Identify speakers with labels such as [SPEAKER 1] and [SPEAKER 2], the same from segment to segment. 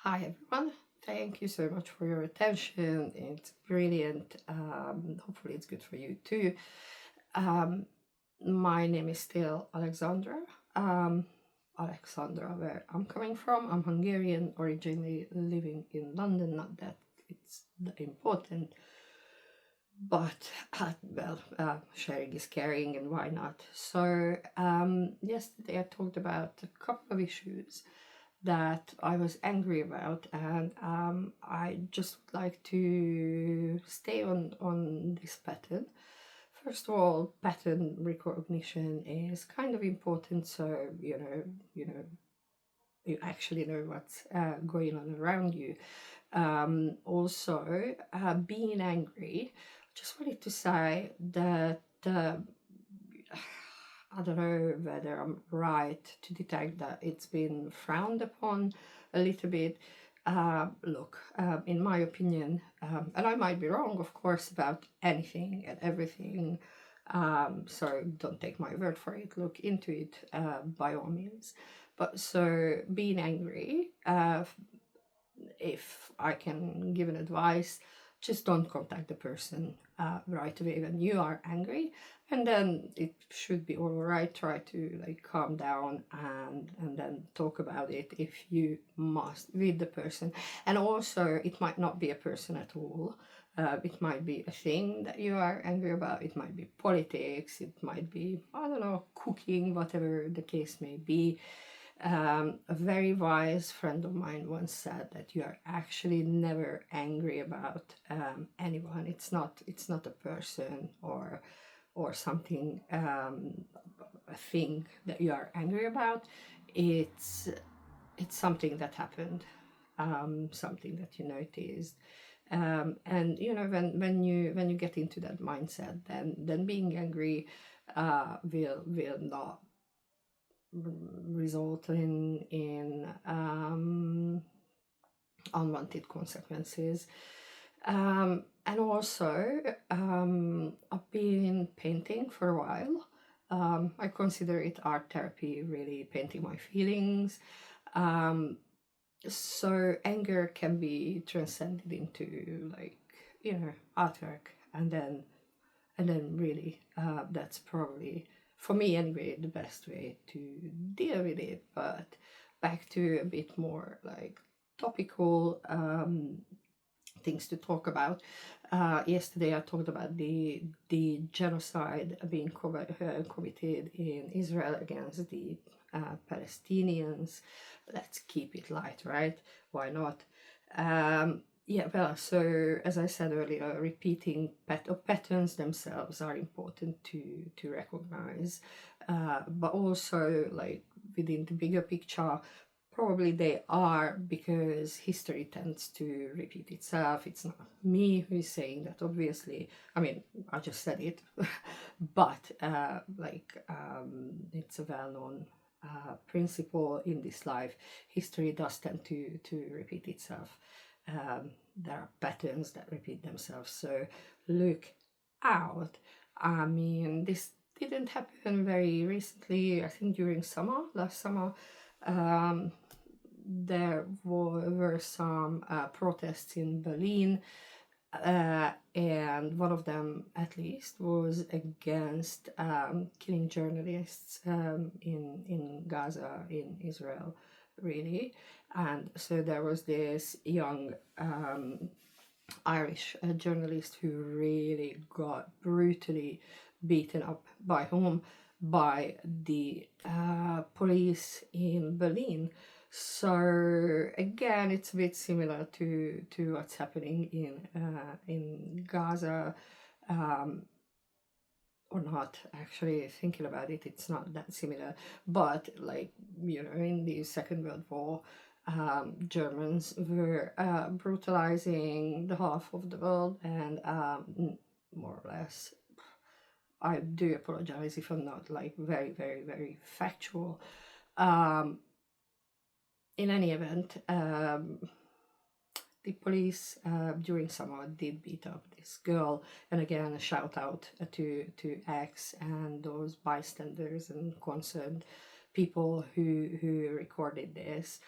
[SPEAKER 1] Hi everyone, thank you so much for your attention. It's brilliant. Hopefully, it's good for you too. Um, my name is still Alexandra. Um, Alexandra, where I'm coming from. I'm Hungarian, originally living in London. Not that it's important, but sharing is caring, and why not? So, yesterday I talked about a couple of issues that I was angry about, and I just would like to stay on this pattern. First of all, pattern recognition is kind of important, so you actually know what's going on around you. Also, being angry. Just wanted to say that. I don't know whether I'm right to detect that it's been frowned upon a little bit. Look, in my opinion, and I might be wrong, of course, about anything and everything. So don't take my word for it. Look into it by all means. But so being angry, if I can give an advice, just don't contact the person right away when you are angry, and then it should be all right. Try to like calm down and then talk about it if you must with the person. And also, it might not be a person at all. It might be a thing that you are angry about. It might be politics. It might be, I don't know, cooking, whatever the case may be. A very wise friend of mine once said that you are actually never angry about anyone. It's not a person or something, a thing that you are angry about. It's it's something that happened, something that you noticed. And when you get into that mindset, then being angry will not result in unwanted consequences. And also, I've been painting for a while. I consider it art therapy, really painting my feelings. Um, so anger can be transcended into artwork, and then really that's probably, for me anyway, the best way to deal with it. But back to a bit more like topical things to talk about. Yesterday I talked about the genocide being committed in Israel against the Palestinians. Let's keep it light, right? Why not? Yeah, well, so as I said earlier, repeating patterns themselves are important to recognize, but also like within the bigger picture, probably they are, because history tends to repeat itself. It's not me who is saying that, obviously. I mean, I just said it, but it's a well-known principle in this life. History does tend to repeat itself. There are patterns that repeat themselves. So look out. I mean, this didn't happen very recently. I think during last summer, um, there were some protests in Berlin, and one of them, at least, was against killing journalists in Gaza, in Israel, really. And so there was this young Irish journalist who really got brutally beaten up by whom? By the police in Berlin. So again, it's a bit similar to what's happening in Gaza, um, or not. Actually, thinking about it, it's not that similar. But like in the Second World War, Germans were brutalizing the half of the world, and more or less. I do apologize if I'm not like very, very, very factual. Um, in any event, the police during summer did beat up this girl, and again a shout out to X and those bystanders and concerned people who recorded this.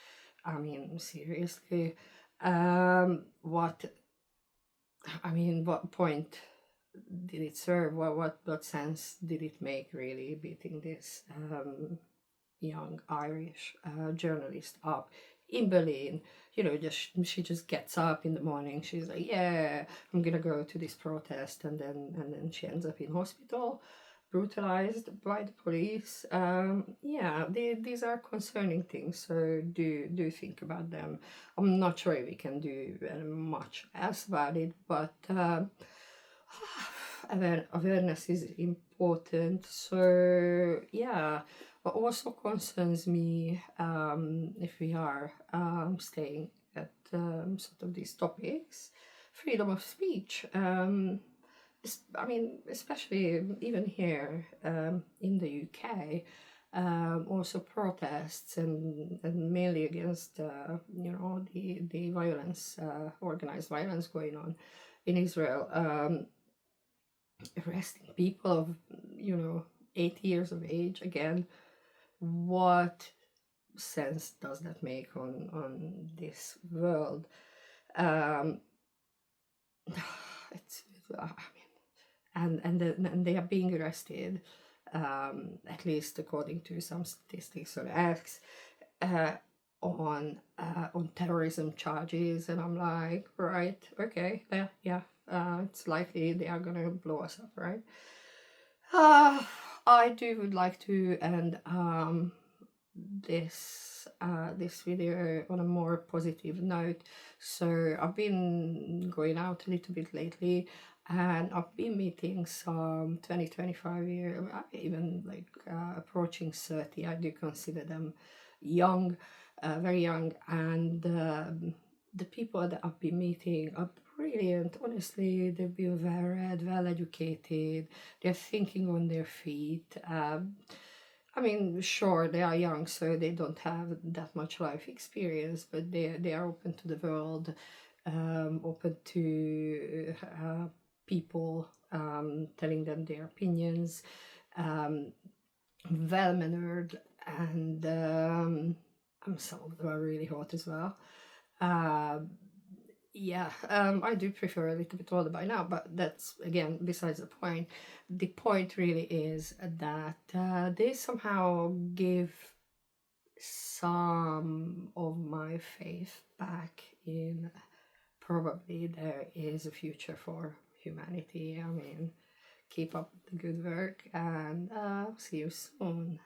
[SPEAKER 1] I mean, seriously, what, I mean, what point did it serve? What sense did it make, really, beating this young Irish journalist up in Berlin? You know, just she just gets up in the morning. She's like, "Yeah, I'm gonna go to this protest," and then she ends up in hospital, brutalized by the police. Yeah, these are concerning things. So do think about them. I'm not sure if we can do much else about it, but awareness is important. So yeah, what also concerns me, if we are staying at sort of these topics, freedom of speech. I mean, especially even here in the UK, also protests and mainly against the violence, organized violence going on in Israel, arresting people of 80 years of age again. What sense does that make on this world? Um, it's I mean, and they are being arrested, at least according to some statistics on X, uh, on terrorism charges, and I'm like, right, okay, yeah, it's likely they are gonna blow us up, right? Uh, I do would like to end this video on a more positive note. So I've been going out a little bit lately, and I've been meeting some 20-25 year, even like approaching 30. I do consider them young, very young, and the people that I've been meeting are brilliant. Honestly, they've been well read, well educated, they're thinking on their feet. I mean, sure, they are young, so they don't have that much life experience, but they are open to the world, open to people telling them their opinions, well mannered, and some of them are really hot as well. Yeah, I do prefer a little bit older by now, but that's again besides the point. The point really is that they somehow give some of my faith back in probably there is a future for humanity. I mean, keep up the good work, and see you soon.